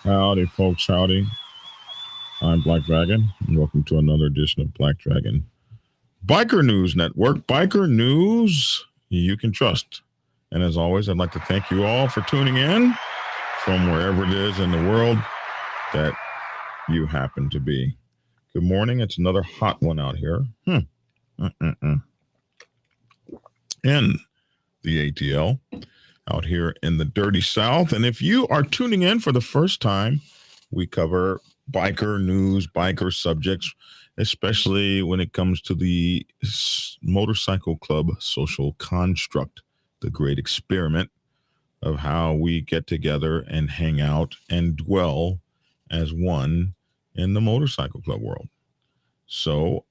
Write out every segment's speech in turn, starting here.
Howdy, folks. Howdy. I'm Black Dragon, and welcome to another edition of Black Dragon Biker News Network. Biker news you can trust. And as always, I'd like to thank you all for tuning in from wherever it is in the world that you happen to be. Good morning. It's another hot one out here. In the ATL, out here in the dirty South. And if you are tuning in for the first time, we cover biker news, biker subjects, especially when it comes to the motorcycle club social construct, the great experiment of how we get together and hang out and dwell as one in the motorcycle club world. So,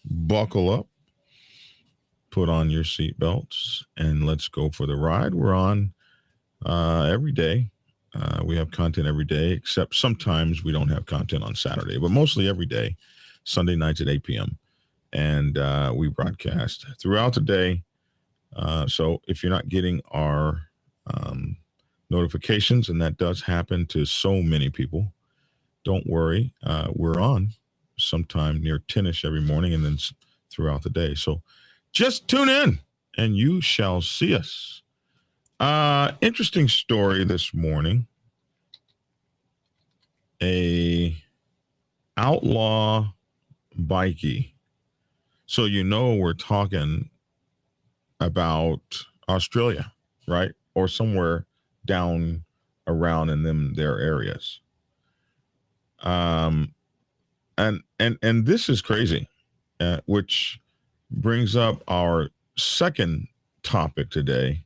buckle up, put on your seatbelts, and let's go for the ride. We're on every day. We have content every day, except sometimes we don't have content on Saturday, but mostly every day, Sunday nights at 8 p.m. And we broadcast throughout the day. So if you're not getting our notifications, and that does happen to so many people, don't worry. We're on sometime near 10ish every morning and then throughout the day. So just tune in and you shall see us. Interesting story this morning. A outlaw bikie. So we're talking about Australia, right? Or somewhere down around in their areas. And this is crazy, which brings up our second topic today,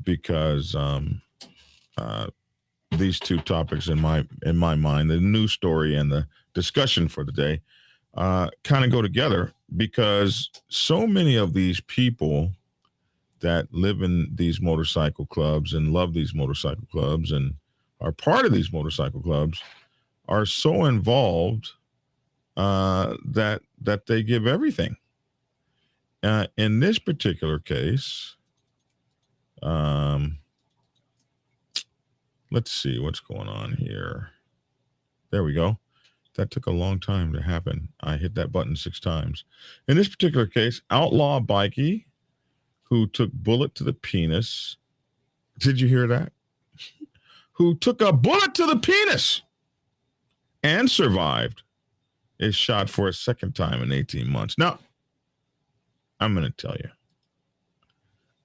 because these two topics in my mind, the news story and the discussion for the day, kind of go together, because so many of these people that live in these motorcycle clubs and love these motorcycle clubs and are part of these motorcycle clubs are so involved that they give everything. In this particular case, let's see what's going on here. There we go. That took a long time to happen. I hit that button 6 times. In this particular case, outlaw bikie who took bullet to the penis. Did you hear that? Who took a bullet to the penis and survived is shot for a second time in 18 months. Now, I'm going to tell you,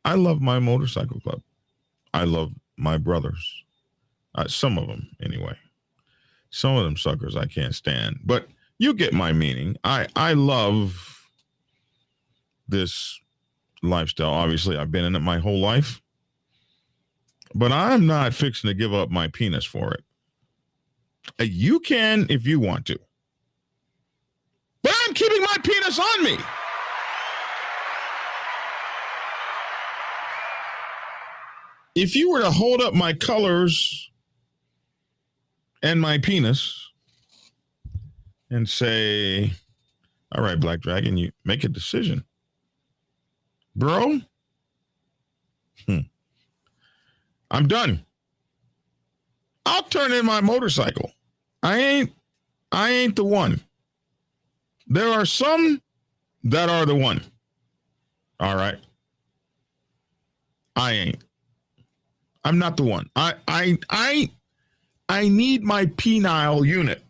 I love my motorcycle club. I love my brothers. Some of them, anyway. Some of them suckers I can't stand. But you get my meaning. I love this lifestyle. Obviously, I've been in it my whole life. But I'm not fixing to give up my penis for it. You can if you want to. But I'm keeping my penis on me. If you were to hold up my colors and my penis and say, all right, Black Dragon, you make a decision. Bro, I'm done. I'll turn in my motorcycle. I ain't the one. There are some that are the one. All right. I ain't. I'm not the one. I need my penile unit.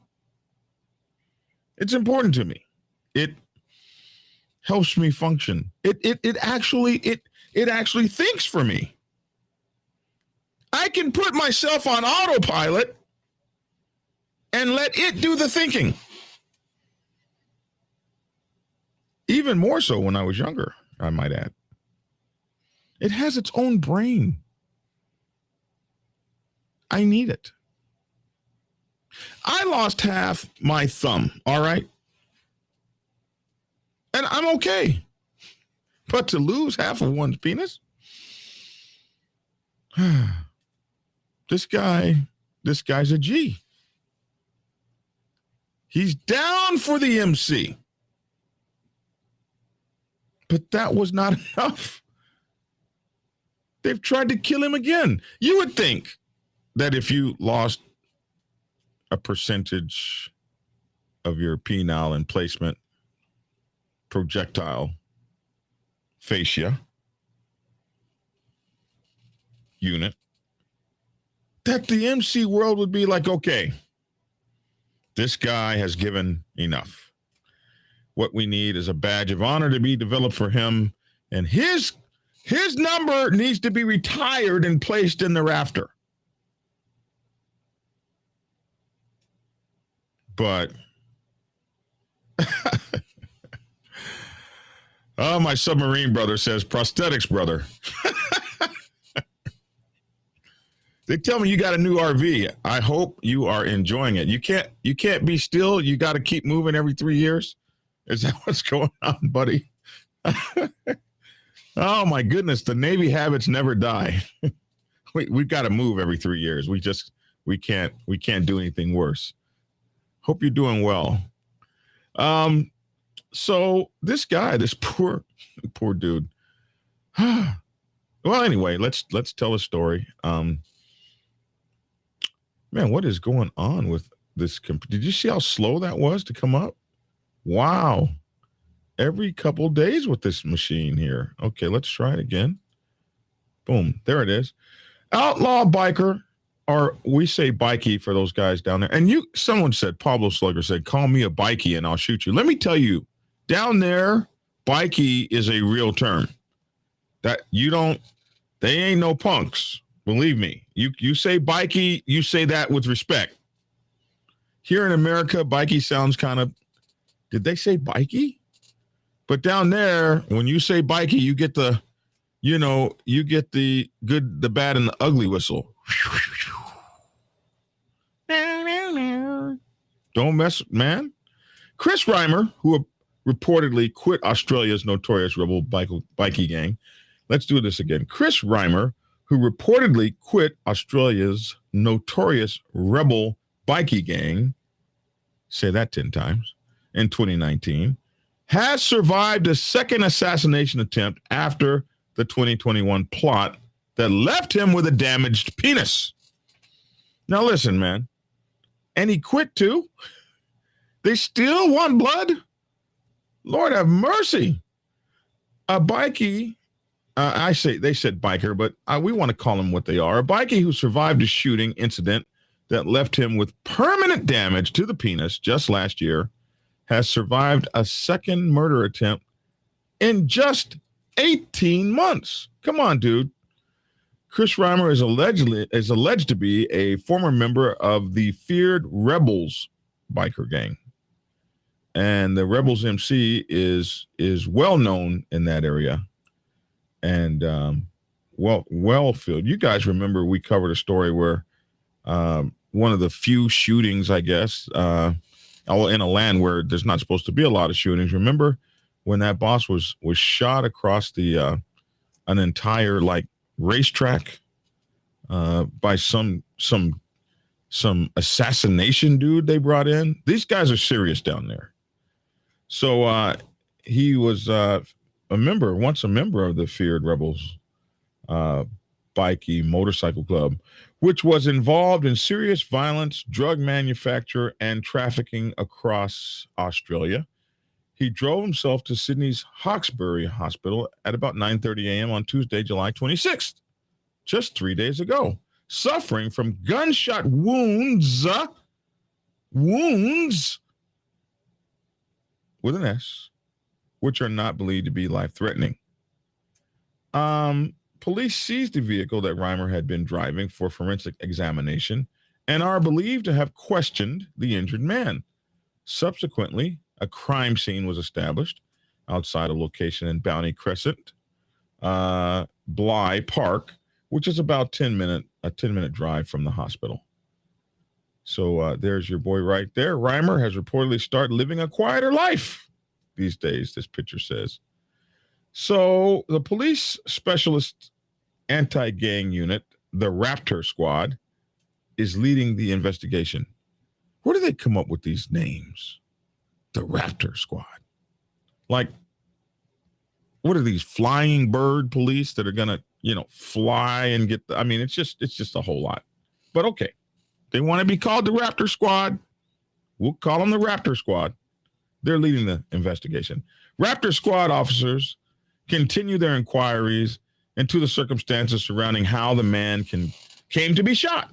It's important to me. It helps me function. It actually thinks for me. I can put myself on autopilot and let it do the thinking. Even more so when I was younger, I might add. It has its own brain. I need it. I lost half my thumb, all right? And I'm okay. But to lose half of one's penis? This guy's a G. He's down for the MC. But that was not enough. They've tried to kill him again. You would think that if you lost a percentage of your penile and placement projectile fascia unit, that the MC world would be like, okay, this guy has given enough. What we need is a badge of honor to be developed for him, and his number needs to be retired and placed in the rafter. But oh, my submarine brother says prosthetics, brother. They tell me you got a new RV. I hope you are enjoying it. You can't be still. You got to keep moving every 3 years. Is that what's going on, buddy? Oh my goodness, the Navy habits never die. We've got to move every 3 years. We can't do anything worse. Hope you're doing well. So this guy, this poor dude. Well, anyway, let's tell a story. Man, what is going on with this? Did you see how slow that was to come up? Wow. Every couple days with this machine here. Okay, let's try it again. Boom. There it is. Outlaw biker, or we say Bikie for those guys down there. And someone said, Pablo Slugger said, call me a Bikie and I'll shoot you. Let me tell you, down there, Bikie is a real term. That they ain't no punks. Believe me, you say Bikie, you say that with respect. Here in America, Bikie sounds kind of, did they say Bikie? But down there, when you say Bikie, you get the good, the bad, and the ugly whistle. Don't mess, man. Chris Reimer, who reportedly quit Australia's notorious rebel Bikie gang. Let's do this again. Chris Reimer, who reportedly quit Australia's notorious rebel Bikie gang, say that 10 times, in 2019, has survived a second assassination attempt after the 2021 plot that left him with a damaged penis. Now listen, man. And he quit too? They still want blood? Lord have mercy. A Bikie, they said biker, but we want to call them what they are. A Bikie who survived a shooting incident that left him with permanent damage to the penis just last year has survived a second murder attempt in just 18 months. Come on, dude. Chris Reimer is alleged to be a former member of the feared Rebels biker gang. And the Rebels MC is well known in that area. And well-filled. You guys remember we covered a story where one of the few shootings, I guess, in a land where there's not supposed to be a lot of shootings. Remember when that boss was shot across the an entire racetrack by some assassination dude they brought in? These guys are serious down there. So he was once a member of the feared Rebels Bikie motorcycle club, which was involved in serious violence, drug manufacture, and trafficking across Australia. He drove himself to Sydney's Hawkesbury Hospital at about 9:30 a.m. on Tuesday, July 26th, just 3 days ago, suffering from gunshot wounds with an S, which are not believed to be life-threatening. Police seized the vehicle that Reimer had been driving for forensic examination and are believed to have questioned the injured man. Subsequently, a crime scene was established outside a location in Bounty Crescent, Bly Park, which is about a 10-minute drive from the hospital. So there's your boy right there. Reimer has reportedly started living a quieter life these days, this picture says. So the police specialist anti-gang unit, the Raptor Squad, is leading the investigation. Where do they come up with these names? The Raptor Squad. Like, what are these flying bird police that are gonna, fly and get it's just a whole lot. But okay, they want to be called the Raptor Squad. We'll call them the Raptor Squad. They're leading the investigation. Raptor Squad officers continue their inquiries into the circumstances surrounding how the man came to be shot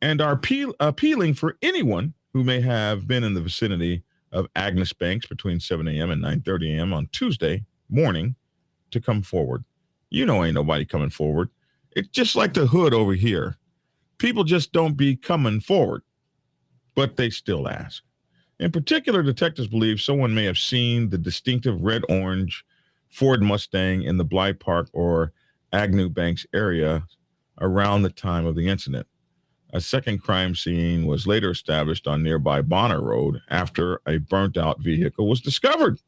and are appealing for anyone who may have been in the vicinity of Agnes Banks between 7 a.m. and 9:30 a.m. on Tuesday morning to come forward. You know, ain't nobody coming forward. It's just like the hood over here. People just don't be coming forward, but they still ask. In particular, detectives believe someone may have seen the distinctive red-orange Ford Mustang in the Bly Park or Agnew Banks area around the time of the incident. A second crime scene was later established on nearby Bonner Road after a burnt-out vehicle was discovered.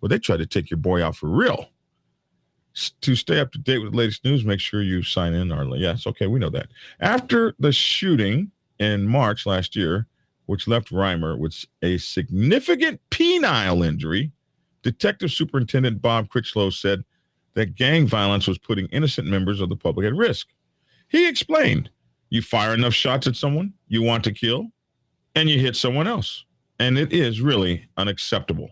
Well, they tried to take your boy out for real. To stay up to date with the latest news, make sure you sign in, Arla. Yes, okay, we know that. After the shooting in March last year, which left Reimer with a significant penile injury, Detective Superintendent Bob Critchlow said that gang violence was putting innocent members of the public at risk. He explained, you fire enough shots at someone you want to kill, and you hit someone else. And it is really unacceptable.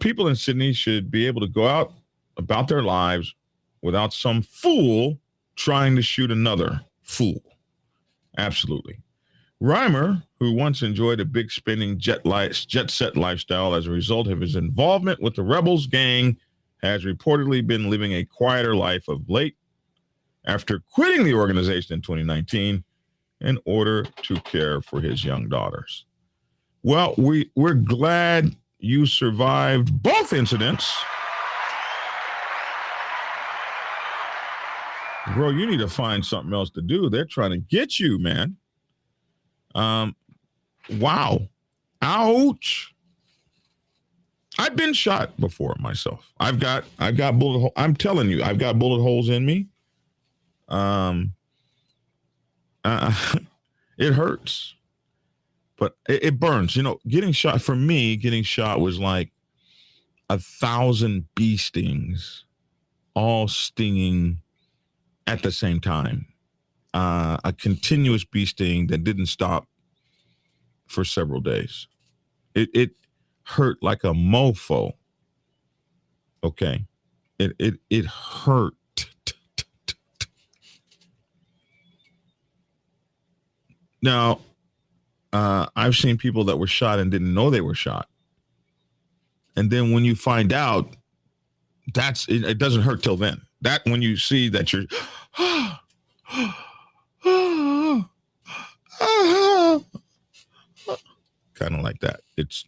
People in Sydney should be able to go out about their lives without some fool trying to shoot another fool. Absolutely. Reimer, who once enjoyed a big spending jet set lifestyle as a result of his involvement with the Rebels gang, has reportedly been living a quieter life of late after quitting the organization in 2019 in order to care for his young daughters. Well, we're glad you survived both incidents. Bro, you need to find something else to do. They're trying to get you, man. Wow. Ouch. I've been shot before myself. I've got bullet holes. I'm telling you, I've got bullet holes in me. It hurts, but it burns. You know, getting shot was like 1,000 bee stings, all stinging at the same time. A continuous bee sting that didn't stop for several days. It hurt like a mofo. Okay. It hurt. Now, I've seen people that were shot and didn't know they were shot. And then when you find out, it doesn't hurt till then. That when you see that you're kind of like that. It's,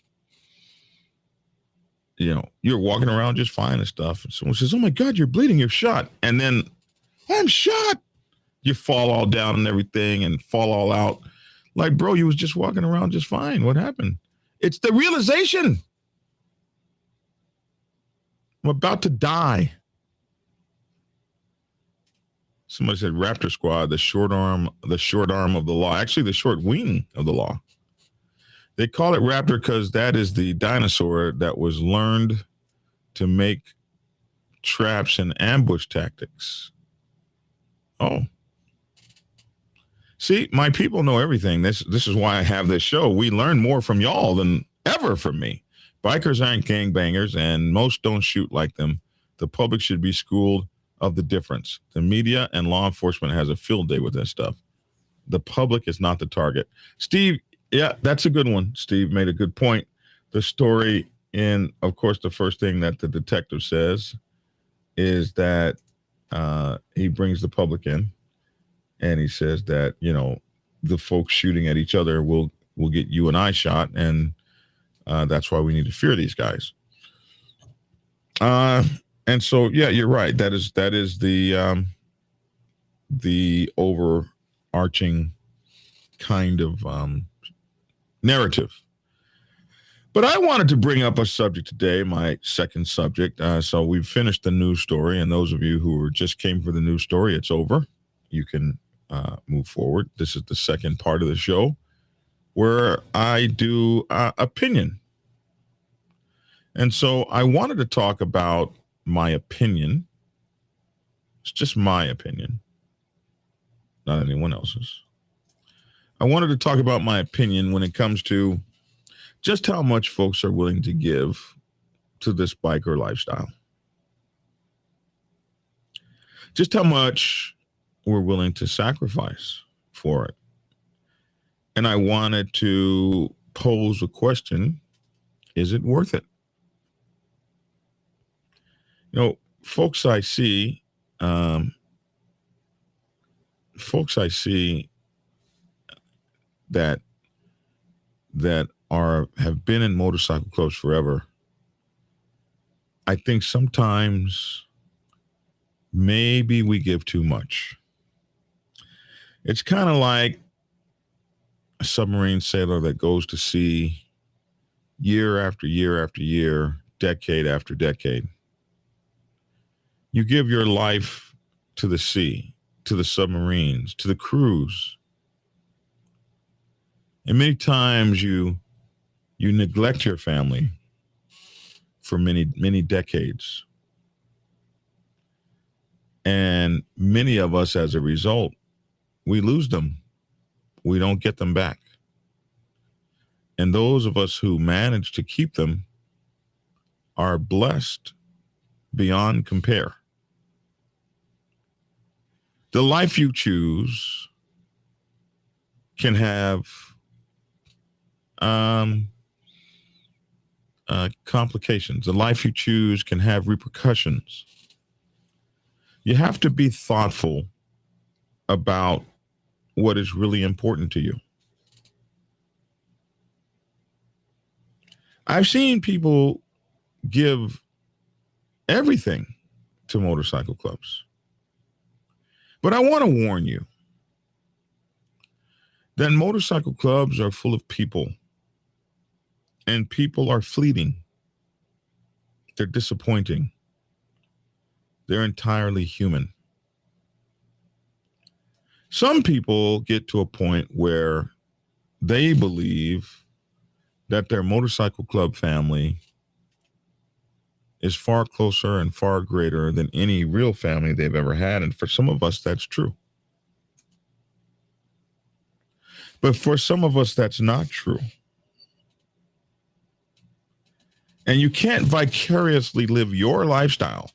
you know, you're walking around just fine and stuff. And someone says, oh my God, you're bleeding, you're shot. And then I'm shot. You fall all down and everything and fall all out. Like, bro, you was just walking around just fine. What happened? It's the realization. I'm about to die. Somebody said Raptor Squad, the short arm of the law. Actually, the short wing of the law. They call it Raptor because that is the dinosaur that was learned to make traps and ambush tactics. Oh. See, my people know everything. This is why I have this show. We learn more from y'all than ever from me. Bikers aren't gangbangers, and most don't shoot like them. The public should be schooled of the difference. The media and law enforcement has a field day with this stuff. The public is not the target. Steve, yeah, that's a good one. Steve made a good point. The story in, of course, the first thing that the detective says is that he brings the public in. And he says that, you know, the folks shooting at each other will get you and I shot. And that's why we need to fear these guys. And so, yeah, you're right. That is the overarching kind of narrative. But I wanted to bring up a subject today, my second subject. So we've finished the news story. And those of you who just came for the news story, it's over. You can move forward. This is the second part of the show where I do opinion. And so I wanted to talk about my opinion. It's just my opinion not anyone else's. I wanted to talk about my opinion when it comes to just how much folks are willing to give to this biker lifestyle. Just how much we're willing to sacrifice for it. And I wanted to pose a question: is it worth it? You know, folks I see, that have been in motorcycle clubs forever, I think sometimes maybe we give too much. It's kind of like a submarine sailor that goes to sea year after year after year, decade after decade. You give your life to the sea, to the submarines, to the crews. And many times you neglect your family for many, many decades. And many of us, as a result, we lose them. We don't get them back. And those of us who manage to keep them are blessed beyond compare. The life you choose can have complications. The life you choose can have repercussions. You have to be thoughtful about what is really important to you. I've seen people give everything to motorcycle clubs. But I want to warn you that motorcycle clubs are full of people, and people are fleeting. They're disappointing. They're entirely human. Some people get to a point where they believe that their motorcycle club family is far closer and far greater than any real family they've ever had. And for some of us, that's true. But for some of us, that's not true. And you can't vicariously live your lifestyle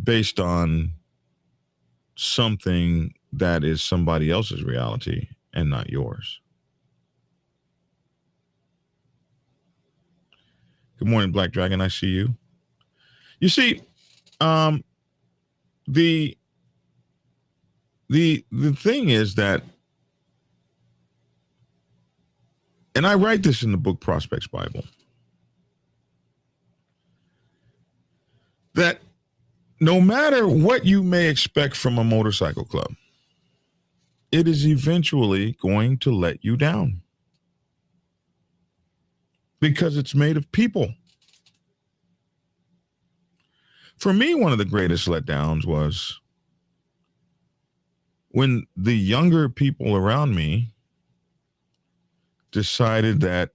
based on something that is somebody else's reality and not yours. Good morning, Black Dragon. I see you. You see, the thing is that, and I write this in the book Prospects Bible, that no matter what you may expect from a motorcycle club, it is eventually going to let you down because it's made of people. For me, one of the greatest letdowns was when the younger people around me decided that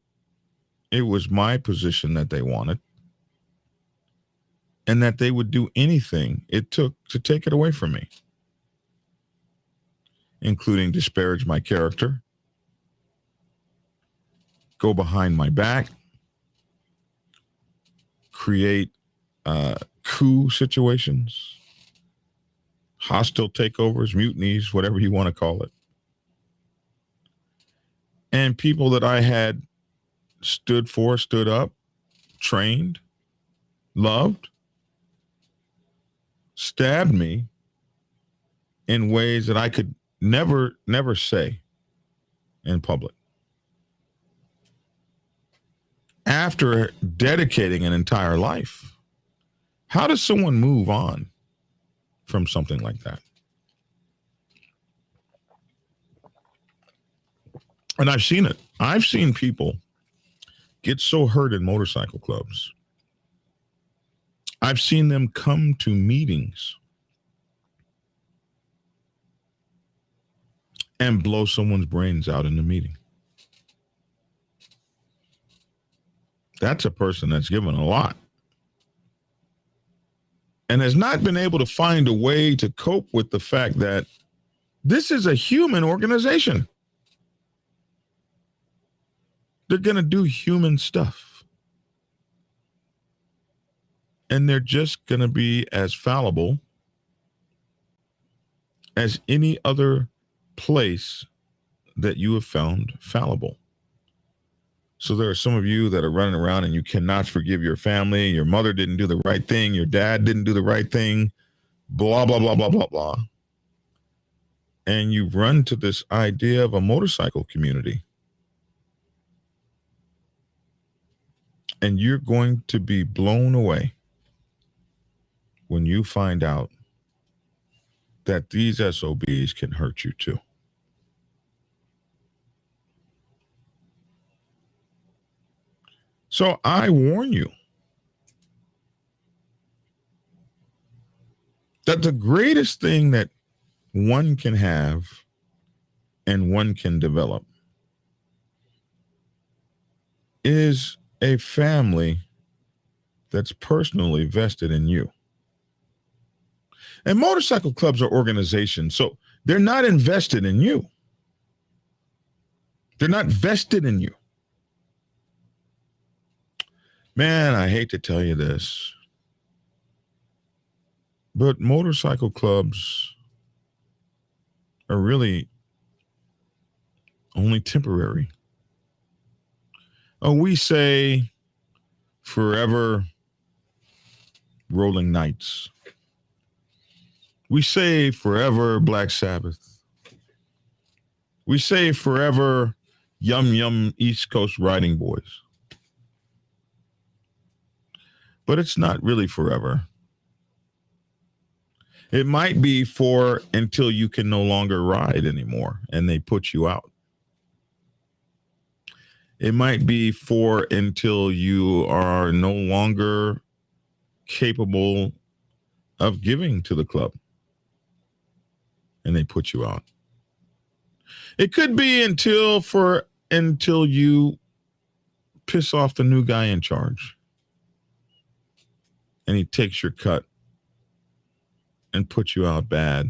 it was my position that they wanted and that they would do anything it took to take it away from me, including disparage my character, go behind my back, create coup situations, hostile takeovers, mutinies, whatever you want to call it. And people that I had stood for, stood up, trained, loved, stabbed me in ways that I could never say in public. After dedicating an entire life, how does someone move on from something like that? And I've seen it. I've seen people get so hurt in motorcycle clubs. I've seen them come to meetings and blow someone's brains out in the meeting. That's a person that's given a lot and has not been able to find a way to cope with the fact that This is a human organization. They're going to do human stuff. And they're just going to be as fallible as any other place that you have found fallible. So there are some of you that are running around and you cannot forgive your family. Your mother didn't do the right thing. Your dad didn't do the right thing. Blah, blah, blah, blah, blah, blah. And you run to this idea of a motorcycle community. And you're going to be blown away when you find out that these SOBs can hurt you too. So I warn you that the greatest thing that one can have and one can develop is a family that's personally vested in you. And motorcycle clubs are organizations, so they're not invested in you. They're not vested in you. Man, I hate to tell you this, but motorcycle clubs are really only temporary. We say forever Rolling Nights. We say forever Black Sabbath. We say forever Yum Yum East Coast Riding Boys. But it's not really forever. It might be for until you can no longer ride anymore and they put you out. It might be for until you are no longer capable of giving to the club and they put you out. It could be until you piss off the new guy in charge and he takes your cut and puts you out bad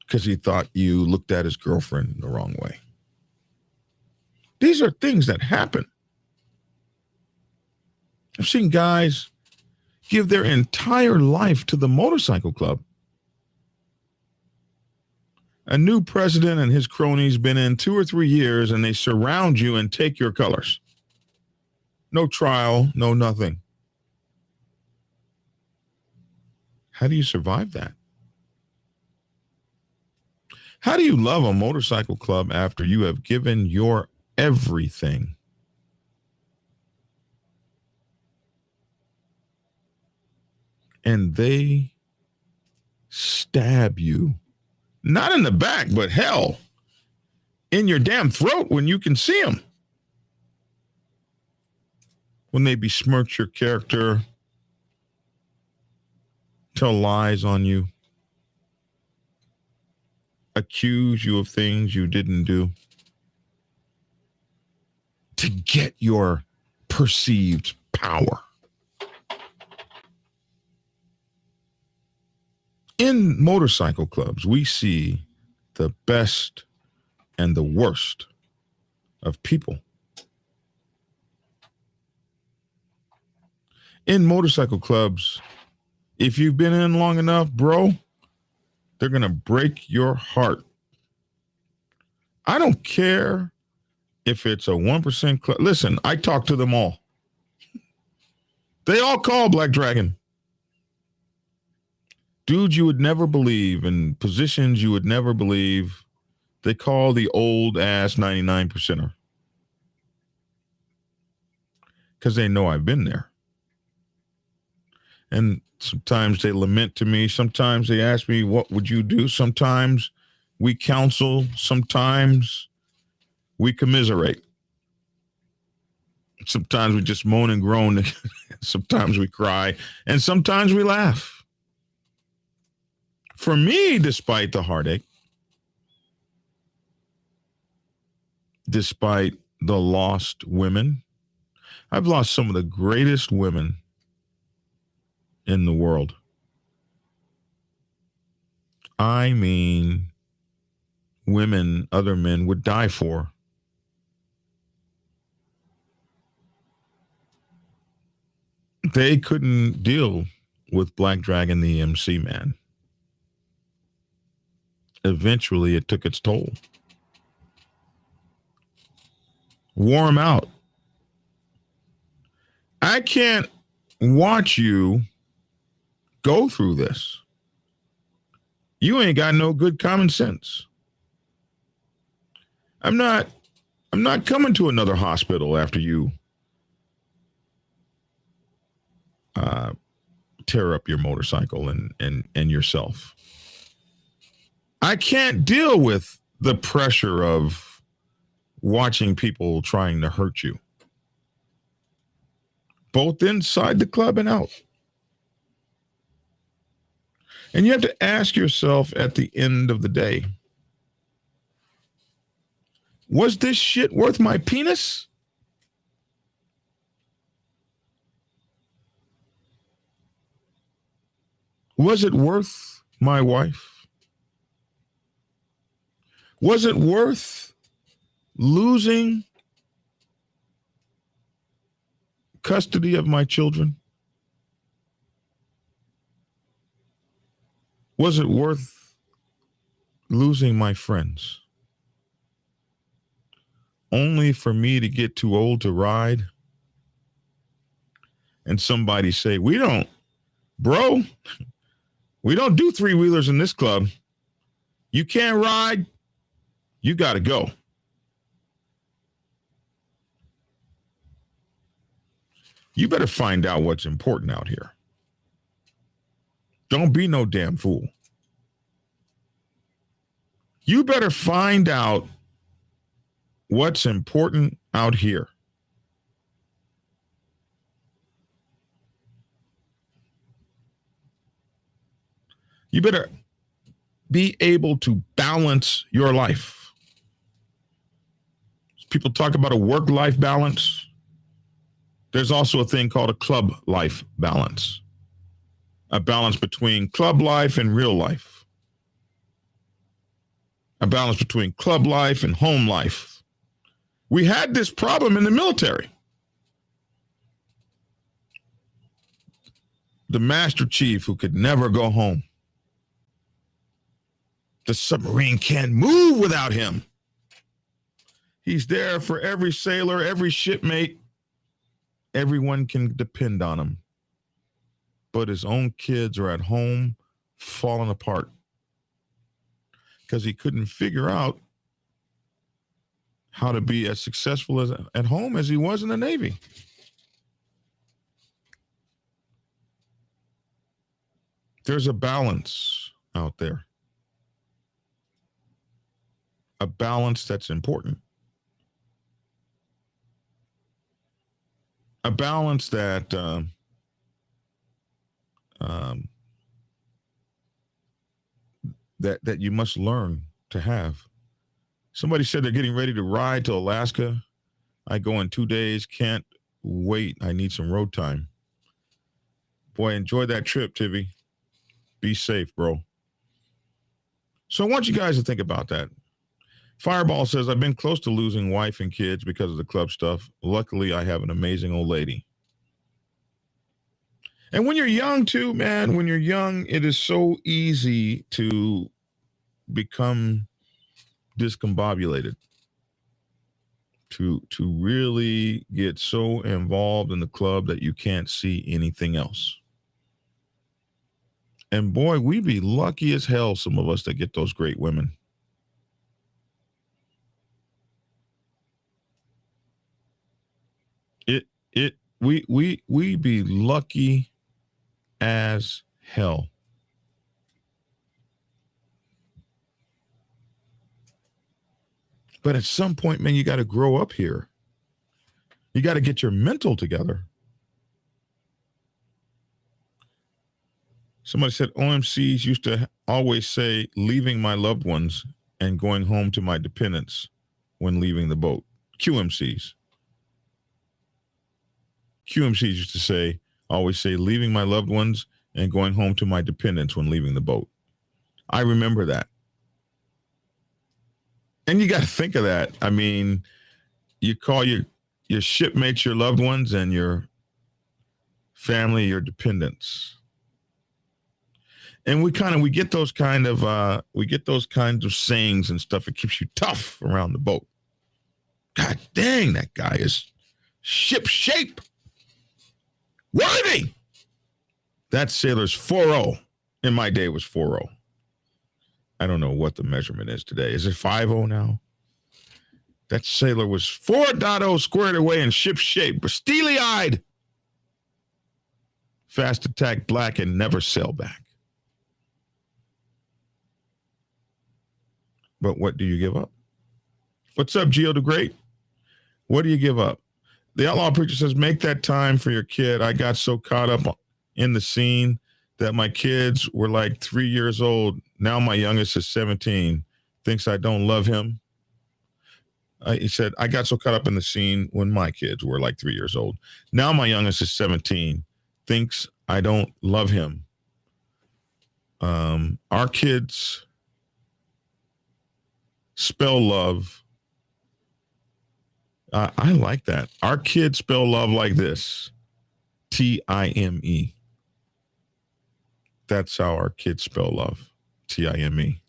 because he thought you looked at his girlfriend the wrong way. These are things that happen. I've seen guys give their entire life to the motorcycle club. A new president and his cronies been in 2 or 3 years and they surround you and take your colors. No trial, no nothing. How do you survive that? How do you love a motorcycle club after you have given your everything? And they stab you, not in the back, but hell, in your damn throat when you can see them. When they besmirch your character, tell lies on you, accuse you of things you didn't do to get your perceived power. In motorcycle clubs, we see the best and the worst of people. In motorcycle clubs, if you've been in long enough, bro, they're going to break your heart. I don't care if it's a 1% club. Listen, I talk to them all. They all call Black Dragon. Dudes you would never believe in positions you would never believe. They call the old ass 99%er. Because they know I've been there. And sometimes they lament to me. Sometimes they ask me, what would you do? Sometimes we counsel. Sometimes we commiserate. Sometimes we just moan and groan. Sometimes we cry. And sometimes we laugh. For me, despite the heartache, despite the lost women, I've lost some of the greatest women in the world. I mean, women other men would die for. They couldn't deal with Black Dragon, the MC man. Eventually, it took its toll. Wore him out. I can't watch you go through this. You ain't got no good common sense. I'm not coming to another hospital after you tear up your motorcycle and yourself. I can't deal with the pressure of watching people trying to hurt you, both inside the club and out. And you have to ask yourself at the end of the day, was this shit worth my penis? Was it worth my wife? Was it worth losing custody of my children? Was it worth losing my friends? Only for me to get too old to ride and somebody say, we don't do three-wheelers in this club. You can't ride. You got to go. You better find out what's important out here. Don't be no damn fool. You better find out what's important out here. You better be able to balance your life. People talk about a work-life balance. There's also a thing called a club life balance. A balance between club life and real life. A balance between club life and home life. We had this problem in the military. The Master Chief who could never go home. The submarine can't move without him. He's there for every sailor, every shipmate. Everyone can depend on him. But his own kids are at home falling apart because he couldn't figure out how to be as successful as at home as he was in the Navy. There's a balance out there. A balance that's important. A balance that that you must learn to have. Somebody said they're getting ready to ride to Alaska. I go in 2 days. Can't wait. I need some road time. Boy, enjoy that trip, Tivy. Be safe, bro. So I want you guys to think about that. Fireball says, I've been close to losing wife and kids because of the club stuff. Luckily, I have an amazing old lady. And when you're young, too, man, when you're young, it is so easy to become discombobulated, to really get so involved in the club that you can't see anything else. And boy, we be lucky as hell, some of us, that get those great women. We be lucky as hell. But at some point, man, you got to grow up here. You got to get your mental together. Somebody said OMCs used to always say, leaving my loved ones and going home to my dependents when leaving the boat. QMCs used to always say, leaving my loved ones and going home to my dependents when leaving the boat. I remember that. And you got to think of that. I mean, you call your shipmates your loved ones and your family your dependents. And we get those kinds of sayings and stuff. It keeps you tough around the boat. God dang, that guy is ship shape. Worthy. That sailor's 4-0. In my day, it was 4-0. I don't know what the measurement is today. Is it 5-0 now? That sailor was 4.0 squared away in ship shape, but steely-eyed. Fast attack black and never sail back. But what do you give up? What's up, Geo the Great? What do you give up? The Outlaw Preacher says, make that time for your kid. I got so caught up in the scene that my kids were like 3 years old. Now my youngest is 17, thinks I don't love him. He said, I got so caught up in the scene when my kids were like 3 years old. Now my youngest is 17, thinks I don't love him. Our kids spell love. I like that. Our kids spell love like this. T-I-M-E. That's how our kids spell love. T-I-M-E.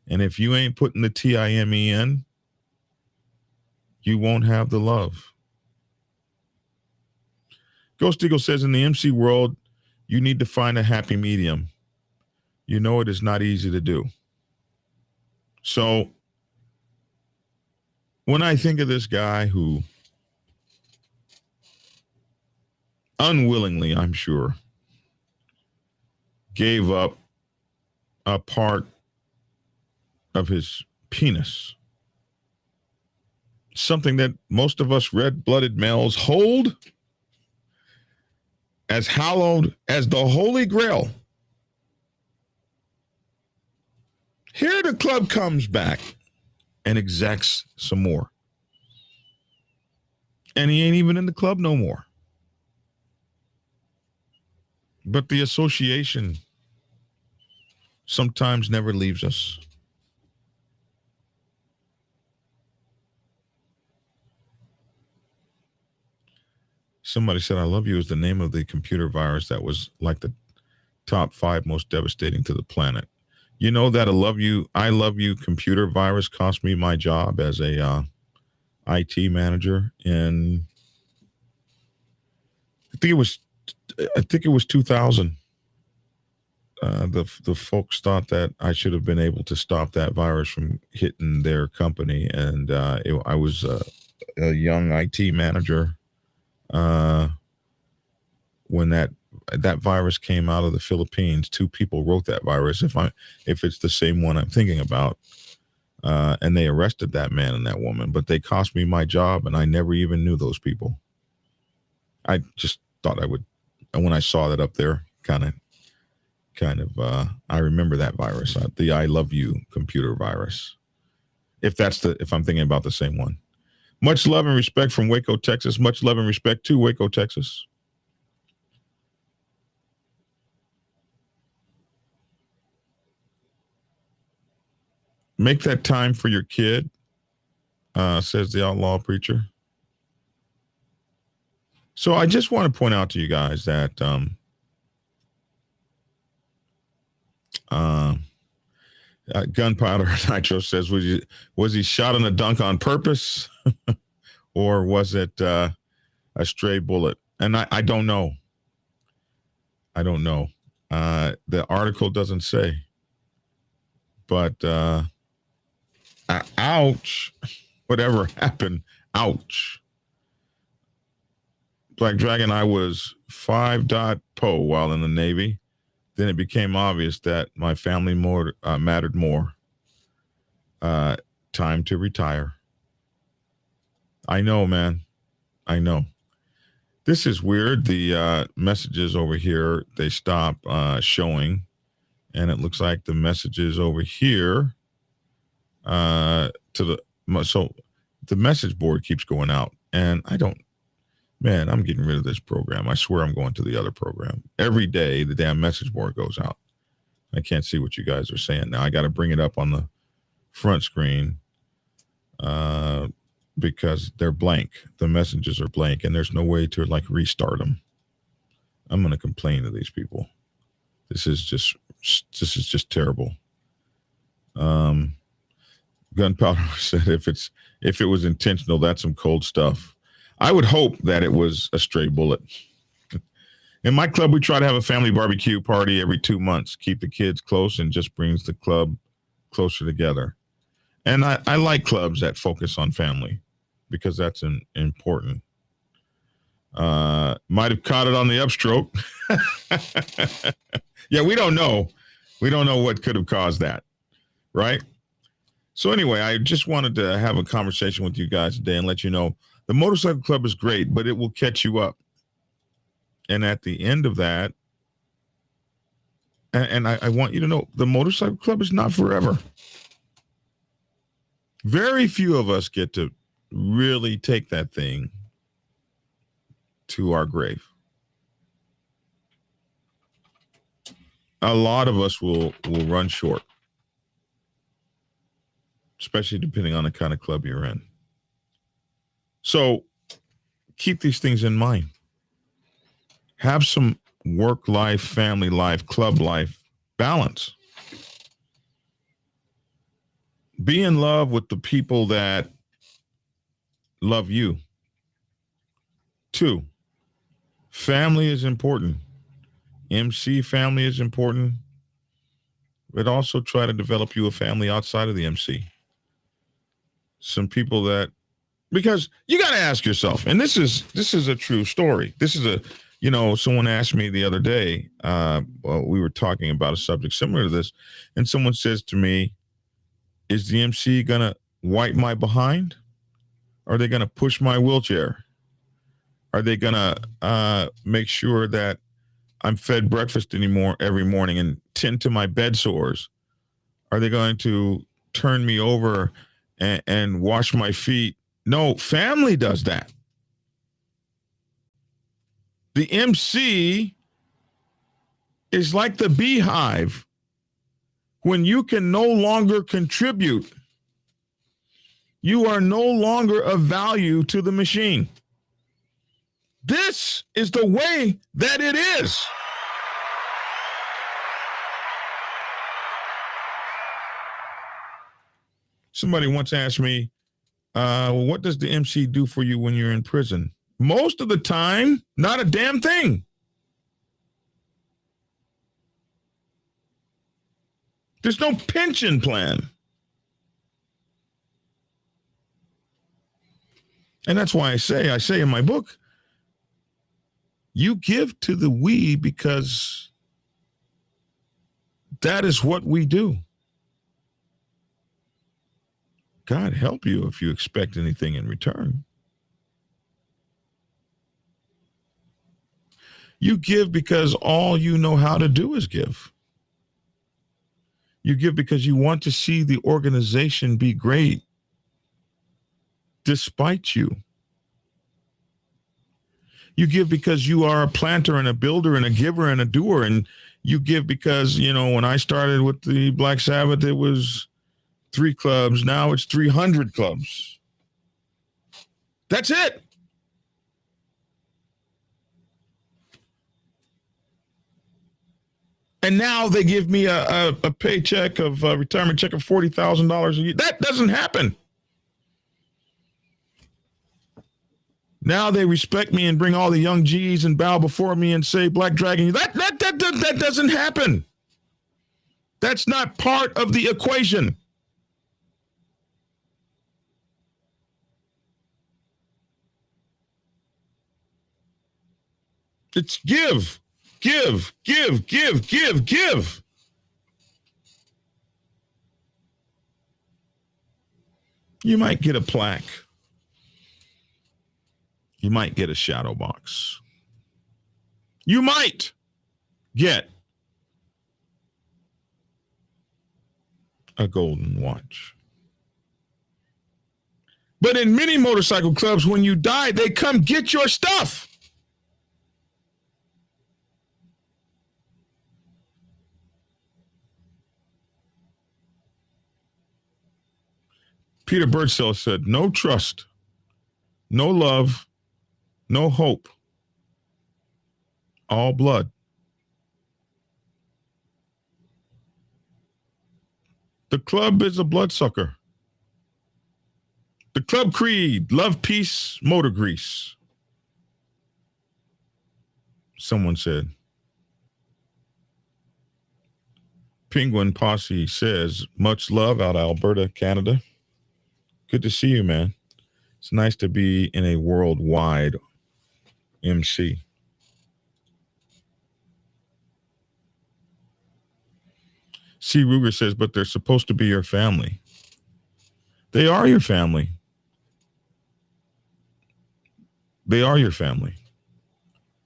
And if you ain't putting the T-I-M-E in, you won't have the love. Ghost Eagle says, in the MC world, you need to find a happy medium. You know it is not easy to do. So when I think of this guy who unwillingly, I'm sure, gave up a part of his penis, something that most of us red-blooded males hold as hallowed as the Holy Grail. Here the club comes back and exacts some more. And he ain't even in the club no more. But the association sometimes never leaves us. Somebody said, I love you is the name of the computer virus that was like the top 5 most devastating to the planet. You know that I love you computer virus cost me my job as a IT manager in, I think it was 2000. The folks thought that I should have been able to stop that virus from hitting their company, and I was a young IT manager when that virus came out of the Philippines. 2 people wrote that virus, if it's the same one I'm thinking about, and they arrested that man and that woman, but they cost me my job, and I never even knew those people. I just thought I would, and when I saw that up there, kind of I remember that virus, the I love you computer virus, if I'm thinking about the same one. Much love and respect from Waco, Texas. Much love and respect to Waco, Texas. Make that time for your kid, says the Outlaw Preacher. So I just want to point out to you guys that Gunpowder Nitro says, was he shot in a dunk on purpose? Or was it a stray bullet? And I don't know. I don't know. The article doesn't say. But ouch. Whatever happened, ouch. Black Dragon, I was 5.po while in the Navy. Then it became obvious that my family mattered more. Time to retire. I know, man. I know. This is weird. The messages over here, they stop showing. And it looks like the messages over here so the message board keeps going out. And I'm getting rid of this program. I swear I'm going to the other program. Every day, the damn message board goes out. I can't see what you guys are saying now. I got to bring it up on the front screen. And then I got to bring it up on the back screen. And then I got to bring it up on the top screen. And then I got to bring it up on the bottom screen. And then I got to bring it up on the uh, because they're blank. The messages are blank, and there's no way to like restart them. I'm going to complain to these people. This is just terrible. Gunpowder said if it was intentional, that's some cold stuff. I would hope that it was a stray bullet. In my club, we try to have a family barbecue party every 2 months. Keep the kids close and just brings the club closer together. And I like clubs that focus on family because that's important. Might have caught it on the upstroke. Yeah, we don't know. We don't know what could have caused that, right? So anyway, I just wanted to have a conversation with you guys today and let you know the motorcycle club is great, but it will catch you up. And at the end of that, and I want you to know the motorcycle club is not forever. Very few of us get to really take that thing to our grave. A lot of us will run short, especially depending on the kind of club you're in. So keep these things in mind. Have some work life, family life, club life balance. Be in love with the people that love you. 2, family is important. MC family is important. But also try to develop you a family outside of the MC. Some people that, because you got to ask yourself, and this is a true story. This is someone asked me the other day, we were talking about a subject similar to this, and someone says to me, is the MC going to wipe my behind? Are they going to push my wheelchair? Are they going to make sure that I'm fed breakfast every morning and tend to my bed sores? Are they going to turn me over and wash my feet? No, family does that. The MC is like the beehive. When you can no longer contribute, you are no longer of value to the machine. This is the way that it is. Somebody once asked me, what does the MC do for you when you're in prison? Most of the time, not a damn thing. There's no pension plan. And that's why I say in my book, you give to the we because that is what we do. God help you if you expect anything in return. You give because all you know how to do is give. You give because you want to see the organization be great despite you. You give because you are a planter and a builder and a giver and a doer. And you give because, when I started with the Black Sabbath, it was 3 clubs. Now it's 300 clubs. That's it. And now they give me a paycheck of a retirement check of $40,000 a year. That doesn't happen. Now they respect me and bring all the young G's and bow before me and say, Black Dragon. That doesn't happen. That's not part of the equation. It's give. You might get a plaque. You might get a shadow box. You might get a golden watch. But in many motorcycle clubs, when you die, they come get your stuff. Peter Birdsell said, no trust, no love, no hope, all blood. The club is a bloodsucker. The club creed, love, peace, motor grease. Someone said. Penguin Posse says, much love out of Alberta, Canada. Good to see you, man. It's nice to be in a worldwide MC. C. Ruger says, but they're supposed to be your family. They are your family. They are your family.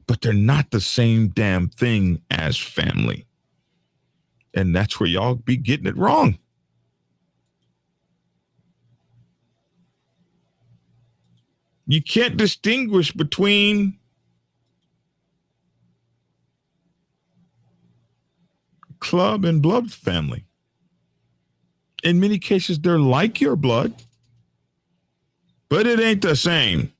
But they're not the same damn thing as family. And that's where y'all be getting it wrong. You can't distinguish between club and blood family. In many cases, they're like your blood, but it ain't the same.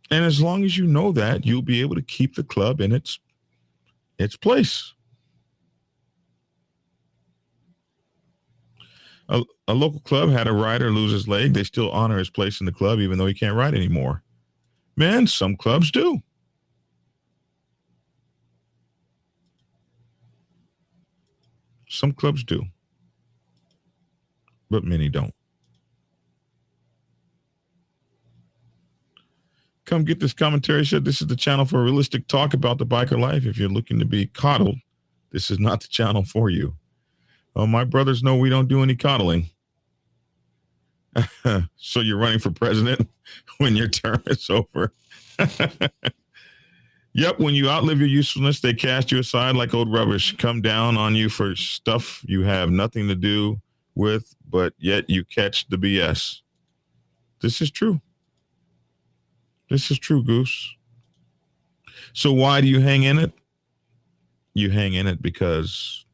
And as long as you know that, you'll be able to keep the club in its place. A local club had a rider lose his leg. They still honor his place in the club, even though he can't ride anymore. Man, some clubs do. Some clubs do. But many don't. Come get this commentary. Said this is the channel for realistic talk about the biker life. If you're looking to be coddled, this is not the channel for you. My brothers know we don't do any coddling. So you're running for president when your term is over. Yep, when you outlive your usefulness, they cast you aside like old rubbish, come down on you for stuff you have nothing to do with, but yet you catch the BS. This is true. This is true, Goose. So why do you hang in it? You hang in it because,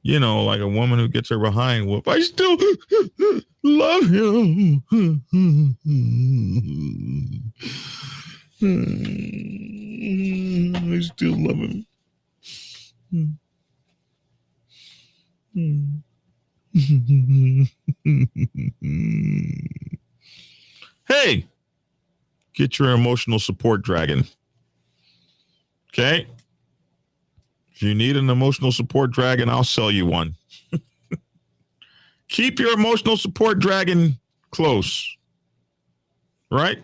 you know, like a woman who gets her behind whoop, I still love him. I still love him. Hey, get your emotional support dragon. Okay? If you need an emotional support dragon, I'll sell you one. Keep your emotional support dragon close. Right?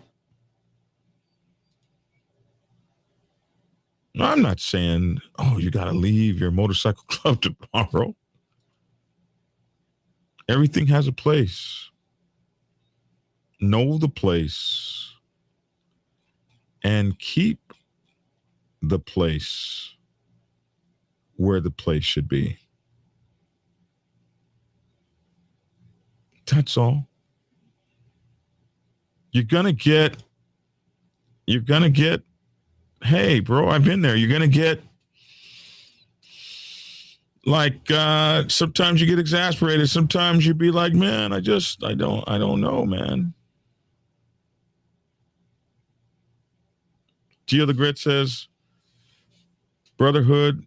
I'm not saying, oh, you got to leave your motorcycle club tomorrow. Everything has a place. Know the place and keep the place where the place should be. That's all. You're going to get, hey, bro, I've been there. You're going to get, like, sometimes you get exasperated. Sometimes you be like, man, I don't know, man. Gio the Grit says, brotherhood,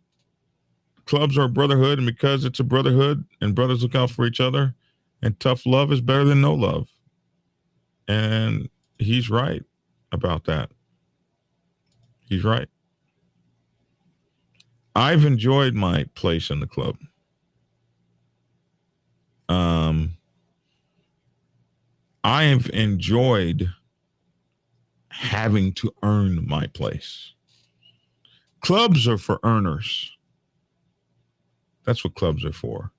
clubs are a brotherhood, and because it's a brotherhood and brothers look out for each other, and tough love is better than no love. And he's right about that. He's right. I've enjoyed my place in the club. I have enjoyed having to earn my place. Clubs are for earners. That's what clubs are for.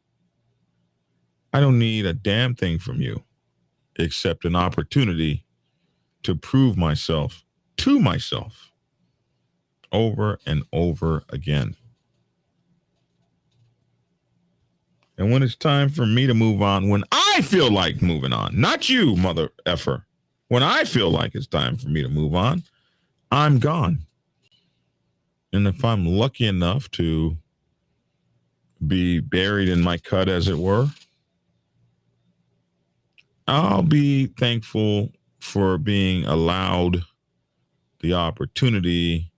I don't need a damn thing from you except an opportunity to prove myself to myself over and over again. And when it's time for me to move on, when I feel like moving on, not you, mother effer, when I feel like it's time for me to move on, I'm gone. And if I'm lucky enough to be buried in my cut, as it were, I'll be thankful for being allowed the opportunity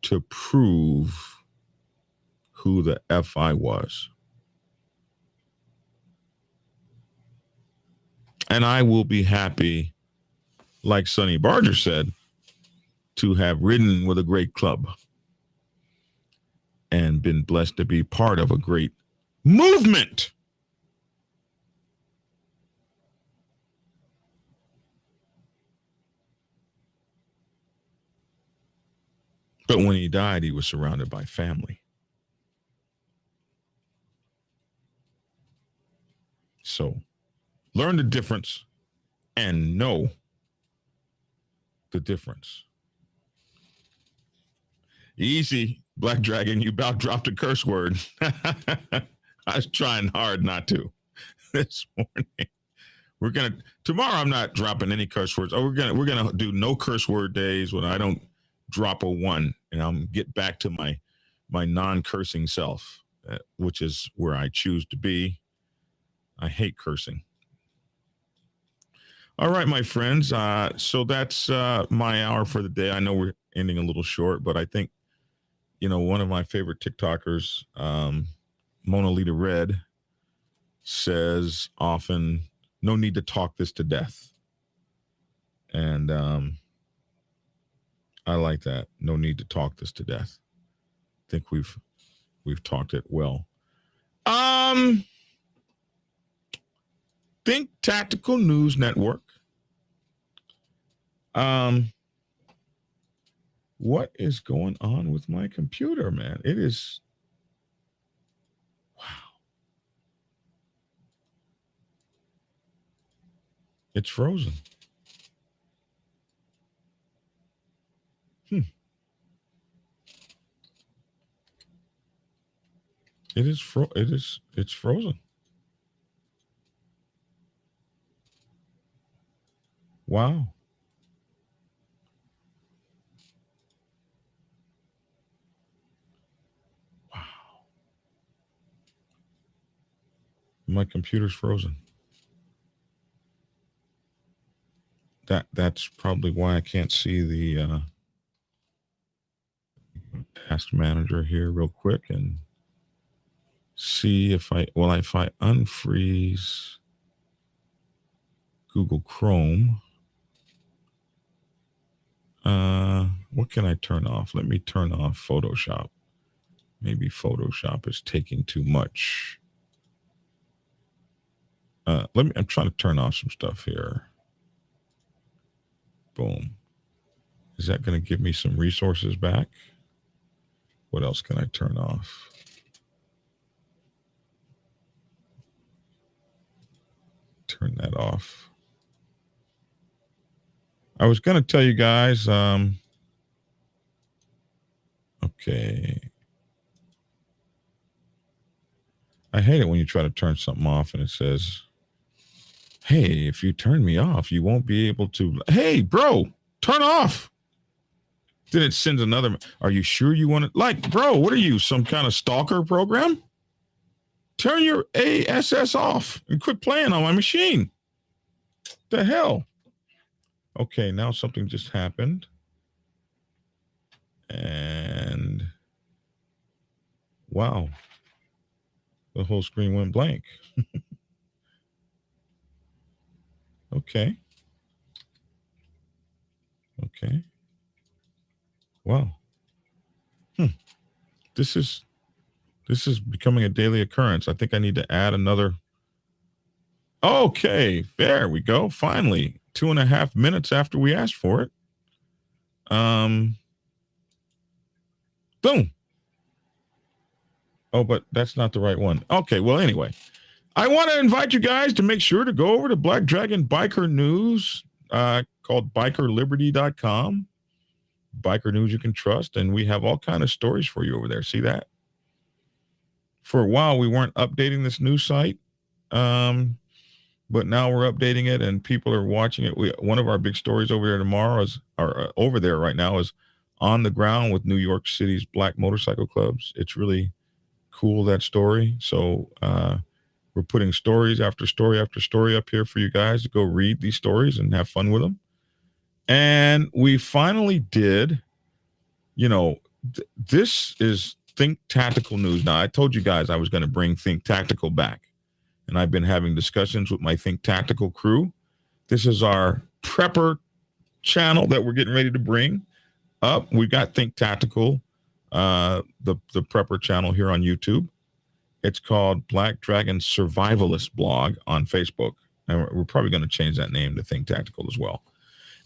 to prove who the F I was. And I will be happy, like Sonny Barger said, to have ridden with a great club and been blessed to be part of a great movement. But when he died, he was surrounded by family. So learn the difference and know the difference. Easy, Black Dragon, you about dropped a curse word. I was trying hard not to this morning. We're gonna tomorrow. I'm not dropping any curse words. Oh, we're gonna do no curse word days when I don't drop a one, and I'm get back to my non-cursing self, which is where I choose to be. I hate cursing. All right, my friends. So that's my hour for the day. I know we're ending a little short, but I think one of my favorite TikTokers, Mona Lita Red, says often, "No need to talk this to death," and I like that. No need to talk this to death. I think we've talked it well. Think Tactical News Network. What is going on with my computer, man? It is wow. It's frozen. It's frozen. Wow. Wow. My computer's frozen. That's probably why I can't see the task manager here real quick and see if I unfreeze Google Chrome, what can I turn off? Let me turn off Photoshop. Maybe Photoshop is taking too much. I'm trying to turn off some stuff here. Boom. Is that going to give me some resources back? What else can I turn off? Turn that off. I was going to tell you guys, okay. I hate it when you try to turn something off and it says, "Hey, if you turn me off, you won't be able to." Hey, bro, turn off. Then it sends another. Are you sure you want it? Bro, what are you, some kind of stalker program? Turn your ASS off and quit playing on my machine. The hell? Okay, now something just happened. And wow, the whole screen went blank. Okay. Wow. This is becoming a daily occurrence. I think I need to add another. Okay, there we go. Finally, 2.5 minutes after we asked for it. Boom. Oh, but that's not the right one. Okay, well, anyway, I want to invite you guys to make sure to go over to Black Dragon Biker News, called bikerliberty.com. Biker news you can trust, and we have all kind of stories for you over there. See that? For a while, we weren't updating this news site, but now we're updating it, and people are watching it. One of our big stories over there tomorrow over there right now is on the ground with New York City's black motorcycle clubs. It's really cool, that story. So we're putting stories after story after story up here for you guys to go read these stories and have fun with them. And we finally did, this is Think Tactical News. Now, I told you guys I was going to bring Think Tactical back, and I've been having discussions with my Think Tactical crew. This is our prepper channel that we're getting ready to bring up. We've got Think Tactical, the prepper channel here on YouTube. It's called Black Dragon Survivalist Blog on Facebook. And we're probably going to change that name to Think Tactical as well.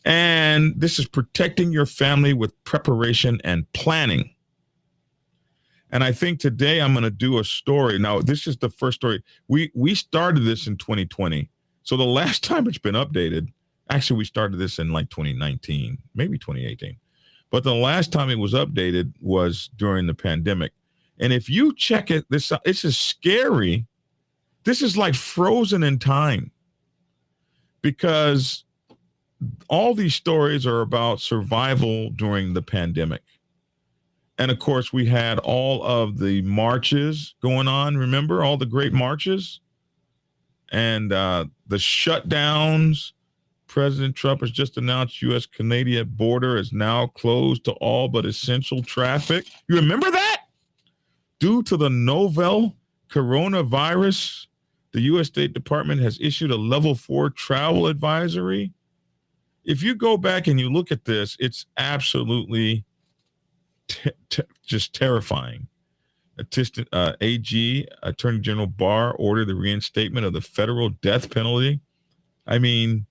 And this is protecting your family with preparation and planning. And I think today I'm going to do a story. Now, this is the first story. We started this in 2020. So the last time it's been updated, actually, we started this in like 2019, maybe 2018. But the last time it was updated was during the pandemic. And if you check it, this is scary. This is like frozen in time, because all these stories are about survival during the pandemic. And of course, we had all of the marches going on. Remember all the great marches and the shutdowns. President Trump has just announced U.S.-Canadian border is now closed to all but essential traffic. You remember that? Due to the novel coronavirus, the U.S. State Department has issued a level 4 travel advisory. If you go back and you look at this, it's absolutely just terrifying. AG, Attorney General Barr, ordered the reinstatement of the federal death penalty. I mean,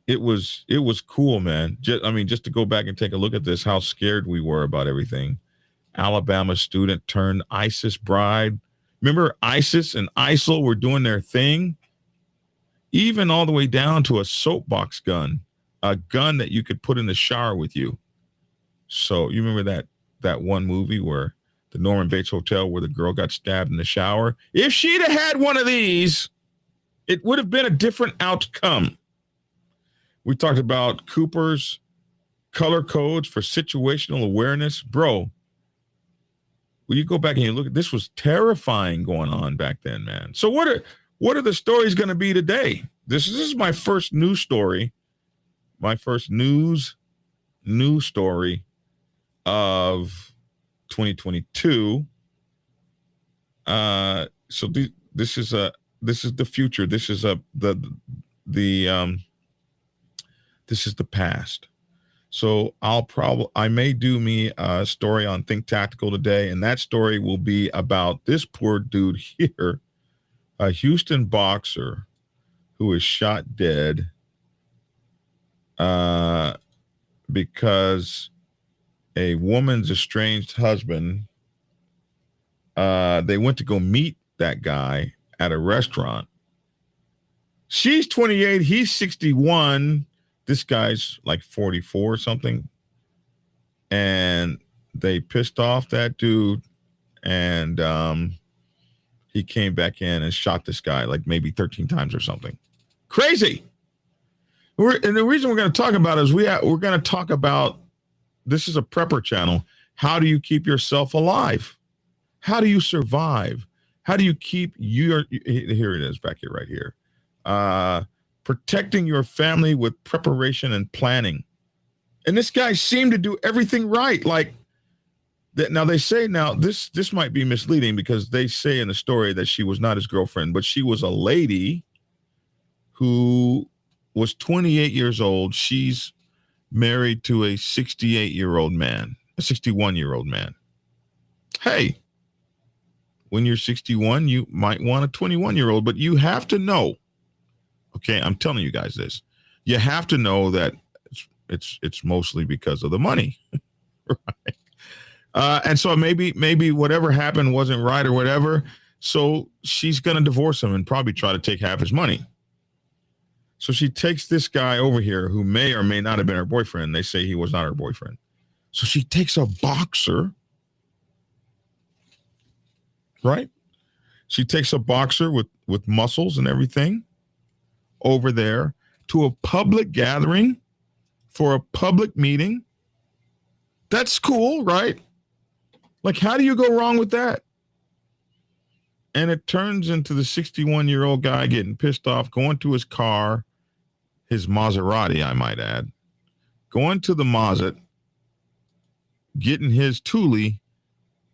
it was cool, man. Just to go back and take a look at this, how scared we were about everything. Alabama student turned ISIS bride. Remember ISIS and ISIL were doing their thing? Even all the way down to a soapbox gun, a gun that you could put in the shower with you. So you remember that one movie where the Norman Bates Hotel where the girl got stabbed in the shower? If she'd have had one of these, it would have been a different outcome. We talked about Cooper's color codes for situational awareness. Bro, when you go back and you look at this, was terrifying going on back then, man. So what are the stories going to be today? This is my first news story, my first news story of 2022. So this is the future. This is this is the past. So I may do me a story on Think Tactical today, and that story will be about this poor dude here, a Houston boxer who is shot dead because a woman's estranged husband, they went to go meet that guy at a restaurant. She's 28, he's 61. This guy's like 44 or something. And they pissed off that dude. And he came back in and shot this guy like maybe 13 times or something. Crazy. And the reason we're going to talk about it is we're going to talk about, this is a prepper channel. How do you keep yourself alive? How do you survive? How do you keep here it is back here, right here. Protecting your family with preparation and planning. And this guy seemed to do everything right. Like that. Now they say this might be misleading because they say in the story that she was not his girlfriend, but she was a lady who was 28 years old. She's married to a 68-year-old man, a 61-year-old man. Hey, when you're 61, you might want a 21-year-old, but you have to know. Okay, I'm telling you guys this. You have to know that it's mostly because of the money, right? And so maybe whatever happened wasn't right or whatever. So she's gonna divorce him and probably try to take half his money. So she takes this guy over here who may or may not have been her boyfriend. They say he was not her boyfriend. So she takes a boxer, right? She takes a boxer with muscles and everything over there to a public gathering for a public meeting. That's cool, right? Like, how do you go wrong with that? And it turns into the 61-year-old guy getting pissed off, going to his car, his Maserati, I might add, going to the Mazet, getting his Thule,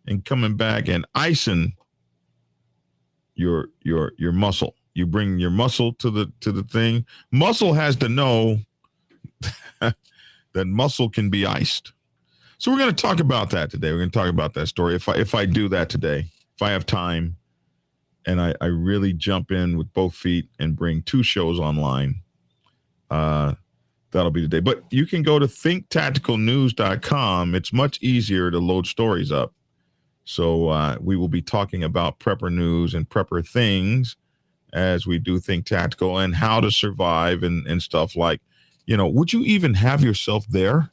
and coming back and icing your muscle. You bring your muscle to the thing. Muscle has to know that muscle can be iced. So we're going to talk about that today. We're going to talk about that story. If I do that today, if I have time, and I really jump in with both feet and bring 2 shows online, that'll be today. But you can go to thinktacticalnews.com. It's much easier to load stories up. So we will be talking about prepper news and prepper things as we do Think Tactical, and how to survive and stuff like, would you even have yourself there?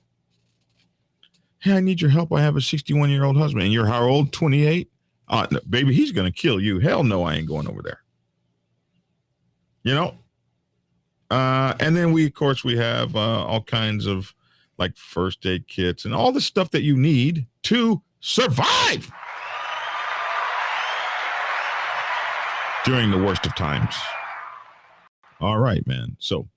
Hey, I need your help. I have a 61-year-old husband. And you're how old? 28? No, baby, he's going to kill you. Hell no, I ain't going over there. And then we have all kinds of like first aid kits and all the stuff that you need to survive during the worst of times. All right, man. So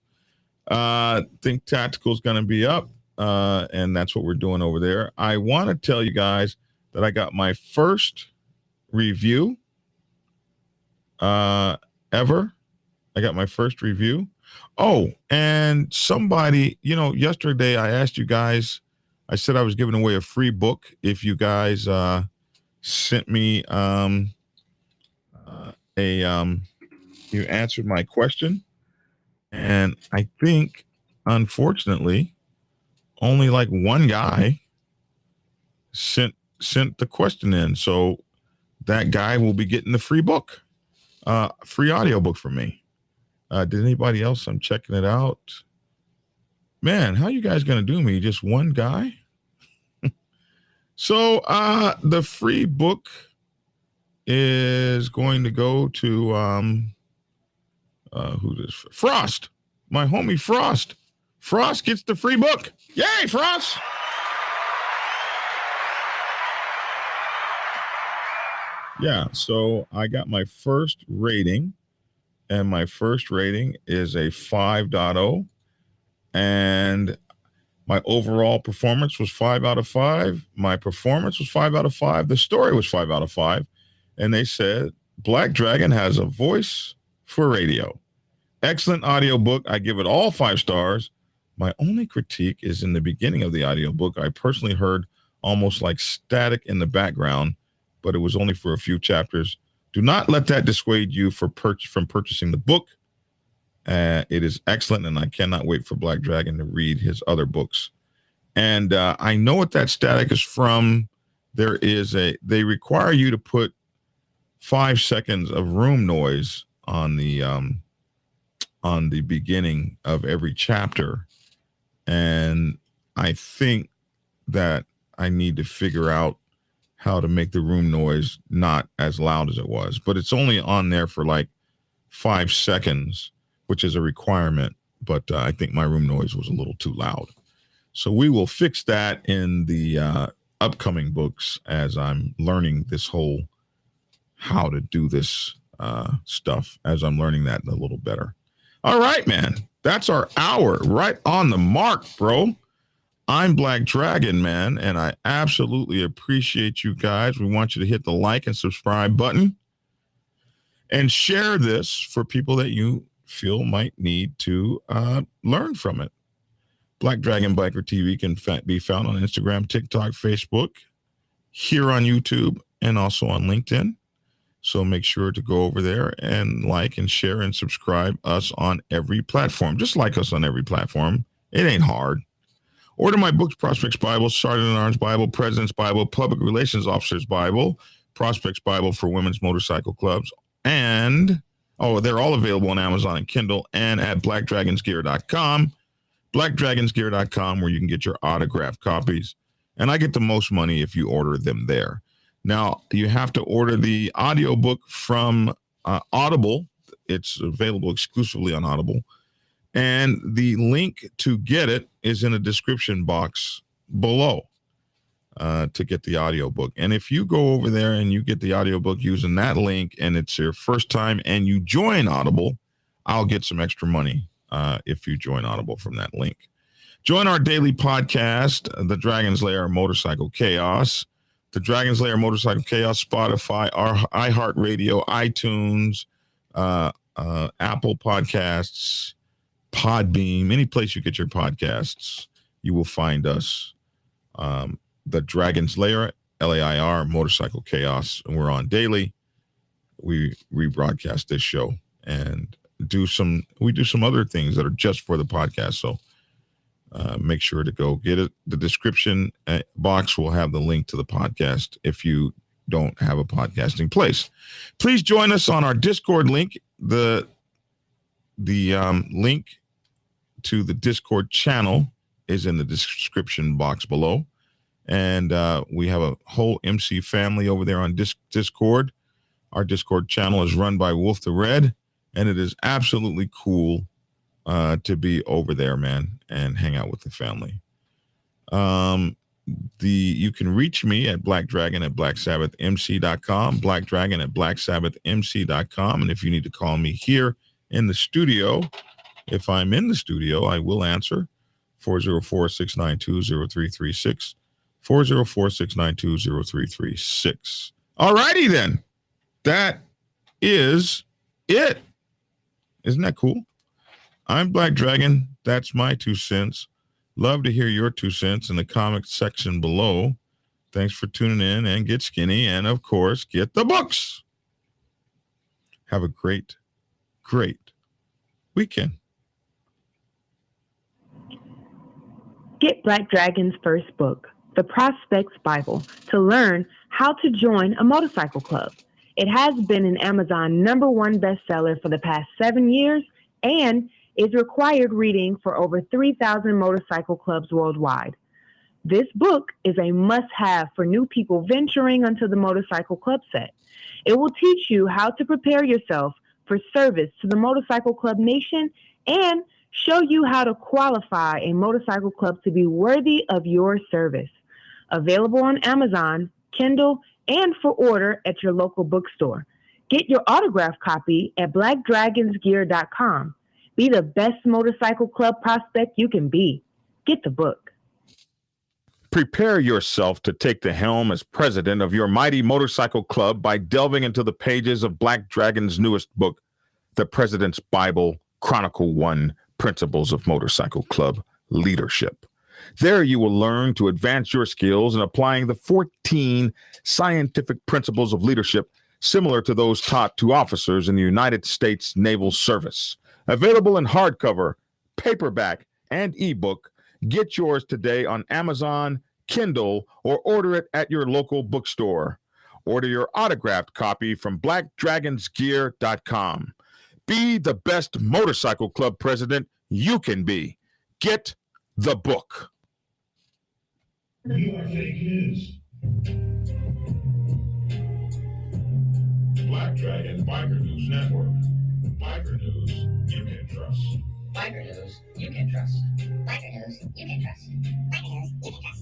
Think Tactical is going to be up, and that's what we're doing over there. I want to tell you guys that I got my first review ever. I got my first review. Oh, and somebody, yesterday I asked you guys, I said I was giving away a free book if you guys sent me you answered my question. And I think, unfortunately, only like one guy sent the question in. So that guy will be getting the free book, free audiobook from me. Did anybody else? I'm checking it out. Man, how you guys going to do me? Just one guy? So the free book is going to go to who this? Frost, my homie Frost. Frost gets the free book. Yay, Frost! Yeah, so I got my first rating, and my first rating is a 5.0, and my overall performance was 5 out of 5. My performance was 5 out of 5. The story was 5 out of 5. And they said, Black Dragon has a voice for radio. Excellent audiobook. I give it all 5 stars. My only critique is in the beginning of the audiobook. I personally heard almost like static in the background, but it was only for a few chapters. Do not let that dissuade you from purchasing the book. It is excellent, and I cannot wait for Black Dragon to read his other books. And I know what that static is from. They require you to put 5 seconds of room noise on the beginning of every chapter. And I think that I need to figure out how to make the room noise not as loud as it was, but it's only on there for like 5 seconds, which is a requirement. But I think my room noise was a little too loud. So we will fix that in the upcoming books as I'm learning this whole how to do this stuff, as I'm learning that a little better. All right, man. That's our hour right on the mark, bro. I'm Black Dragon, man, and I absolutely appreciate you guys. We want you to hit the like and subscribe button and share this for people that you feel might need to learn from it. Black Dragon Biker TV can be found on Instagram, TikTok, Facebook, here on YouTube, and also on LinkedIn. So make sure to go over there and like and share and subscribe us on every platform. Just like us on every platform. It ain't hard. Order my books, Prospects Bible, Sergeant at Arms Bible, President's Bible, Public Relations Officer's Bible, Prospects Bible for Women's Motorcycle Clubs, and, they're all available on Amazon and Kindle and at blackdragonsgear.com, blackdragonsgear.com, where you can get your autographed copies. And I get the most money if you order them there. Now, you have to order the audiobook from Audible. It's available exclusively on Audible. And the link to get it is in the description box below. to get the audiobook. And if you go over there and you get the audiobook using that link and it's your first time and you join Audible, I'll get some extra money if you join Audible from that link. Join our daily podcast, The Dragon's Lair Motorcycle Chaos. The Dragon's Lair Motorcycle Chaos, Spotify, our iHeartRadio, iTunes, Apple Podcasts, Podbeam, any place you get your podcasts, you will find us. The Dragon's Lair, LAIR, Motorcycle Chaos, and we're on daily. We rebroadcast this show and do some other things that are just for the podcast. So make sure to go get it. The description box will have the link to the podcast if you don't have a podcasting place. Please join us on our Discord link. The link to the Discord channel is in the description box below. And we have a whole MC family over there on Discord. Our Discord channel is run by Wolf the Red, and it is absolutely cool to be over there, man, and hang out with the family. You can reach me at blackdragon@blacksabbathmc.com, blackdragon@blacksabbathmc.com. And if you need to call me here in the studio, if I'm in the studio, I will answer 404-692-0336. 404-692-0336. All righty then. That is it. Isn't that cool? I'm Black Dragon. That's my 2 cents. Love to hear your 2 cents in the comment section below. Thanks for tuning in, and get skinny. And of course, get the books. Have a great, great weekend. Get Black Dragon's first book, The Prospect's Bible, to learn how to join a motorcycle club. It has been an Amazon #1 bestseller for the past 7 years and is required reading for over 3,000 motorcycle clubs worldwide. This book is a must-have for new people venturing onto the motorcycle club set. It will teach you how to prepare yourself for service to the motorcycle club nation and show you how to qualify a motorcycle club to be worthy of your service. Available on Amazon, Kindle, and for order at your local bookstore. Get your autographed copy at blackdragonsgear.com. Be the best motorcycle club prospect you can be. Get the book. Prepare yourself to take the helm as president of your mighty motorcycle club by delving into the pages of Black Dragon's newest book, The President's Bible, Chronicle 1, Principles of Motorcycle Club Leadership. There you will learn to advance your skills in applying the 14 scientific principles of leadership similar to those taught to officers in the United States Naval Service. Available in hardcover, paperback, and ebook. Get yours today on Amazon, Kindle, or order it at your local bookstore. Order your autographed copy from blackdragonsgear.com. Be the best motorcycle club president you can be. Get the book. You are fake news. Black Dragon Biker News Network. Biker news you can trust. Biker news you can trust. Biker news you can trust. Biker news you can trust.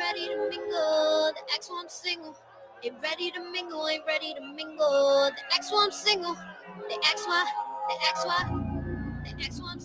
ready to mingle. The X one single. Ain't ready to mingle, ain't ready to mingle. The X one single. The X one, the X one, the X one